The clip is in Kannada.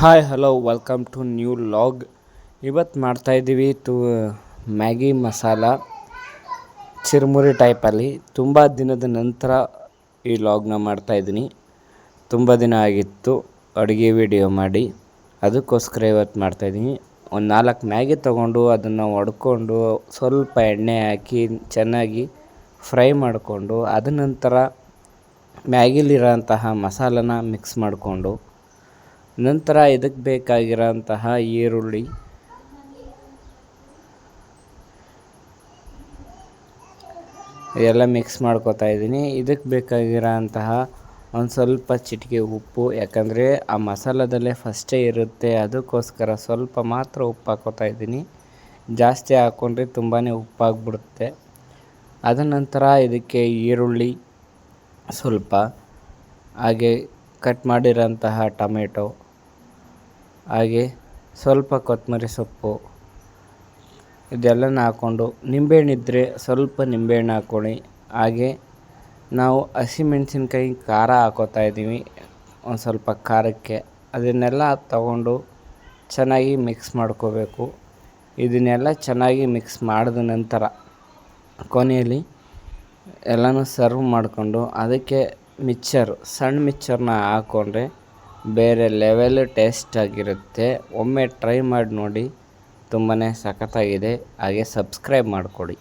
Hi hello welcome to new vlog. ಇವತ್ತು ಮಾಡ್ತಾಯಿದ್ದೀವಿ ಮ್ಯಾಗಿ ಮಸಾಲ ಚಿರುಮುರಿ ಟೈಪಲ್ಲಿ. ತುಂಬ ದಿನದ ನಂತರ ಈ ಲಾಗ್ನ ಮಾಡ್ತಾಯಿದ್ದೀನಿ. ತುಂಬ ದಿನ ಆಗಿತ್ತು ಅಡುಗೆ ವಿಡಿಯೋ ಮಾಡಿ, ಅದಕ್ಕೋಸ್ಕರ ಇವತ್ತು ಮಾಡ್ತಾಯಿದ್ದೀನಿ. ಒಂದು 4 ಮ್ಯಾಗಿ ತೊಗೊಂಡು ಅದನ್ನು ಒಡ್ಕೊಂಡು ಸ್ವಲ್ಪ ಎಣ್ಣೆ ಹಾಕಿ ಚೆನ್ನಾಗಿ ಫ್ರೈ ಮಾಡಿಕೊಂಡು ಅದ ನಂತರ ಮ್ಯಾಗಿಲಿರೋಂತಹ ಮಸಾಲನ ಮಿಕ್ಸ್ ಮಾಡಿಕೊಂಡು ನಂತರ ಇದಕ್ಕೆ ಬೇಕಾಗಿರೋಂತಹ ಈರುಳ್ಳಿ, ಎಲ್ಲ ಮಿಕ್ಸ್ ಮಾಡ್ಕೊತಾ ಇದ್ದೀನಿ. ಇದಕ್ಕೆ ಬೇಕಾಗಿರೋಂತಹ ಒಂದು ಸ್ವಲ್ಪ ಚಿಟಿಕೆ ಉಪ್ಪು, ಯಾಕಂದರೆ ಆ ಮಸಾಲದಲ್ಲೇ ಫಸ್ಟೇ ಇರುತ್ತೆ, ಅದಕ್ಕೋಸ್ಕರ ಸ್ವಲ್ಪ ಮಾತ್ರ ಉಪ್ಪು ಹಾಕ್ಕೋತಾ ಇದ್ದೀನಿ. ಜಾಸ್ತಿ ಹಾಕ್ಕೊಂಡ್ರೆ ತುಂಬಾ ಉಪ್ಪಾಗ್ಬಿಡುತ್ತೆ. ಅದ ನಂತರ ಇದಕ್ಕೆ ಈರುಳ್ಳಿ ಸ್ವಲ್ಪ, ಹಾಗೆ ಕಟ್ ಮಾಡಿರೋಂತಹ ಟೊಮೆಟೊ, ಹಾಗೆ ಸ್ವಲ್ಪ ಕೊತ್ತಂಬರಿ ಸೊಪ್ಪು, ಇದೆಲ್ಲನ ಹಾಕ್ಕೊಂಡು ನಿಂಬೆಹಣ್ಣಿದ್ದರೆ ಸ್ವಲ್ಪ ನಿಂಬೆಹಣ್ಣು ಹಾಕ್ಕೊಳ್ಳಿ. ಹಾಗೆ ನಾವು ಹಸಿಮೆಣಸಿನ್ಕಾಯಿ ಖಾರ ಹಾಕ್ಕೋತಾ ಇದ್ದೀವಿ ಒಂದು ಸ್ವಲ್ಪ ಖಾರಕ್ಕೆ. ಅದನ್ನೆಲ್ಲ ತಗೊಂಡು ಚೆನ್ನಾಗಿ ಮಿಕ್ಸ್ ಮಾಡ್ಕೋಬೇಕು. ಇದನ್ನೆಲ್ಲ ಚೆನ್ನಾಗಿ ಮಿಕ್ಸ್ ಮಾಡಿದ ನಂತರ ಕೊನೆಯಲ್ಲಿ ಎಲ್ಲನೂ ಸರ್ವ್ ಮಾಡಿಕೊಂಡು ಅದಕ್ಕೆ ಸಣ್ಣ ಮಿಕ್ಚರ್ನ ಹಾಕ್ಕೊಂಡ್ರೆ ಬೇರೆ ಲೆವೆಲ್ ಟೇಸ್ಟ್ ಆಗಿರುತ್ತೆ. ಒಮ್ಮೆ ಟ್ರೈ ಮಾಡಿ ನೋಡಿ, ತುಂಬಾ ಸಖತ್ತಾಗಿದೆ. ಹಾಗೆ ಸಬ್ಸ್ಕ್ರೈಬ್ ಮಾಡಿಕೊಡಿ.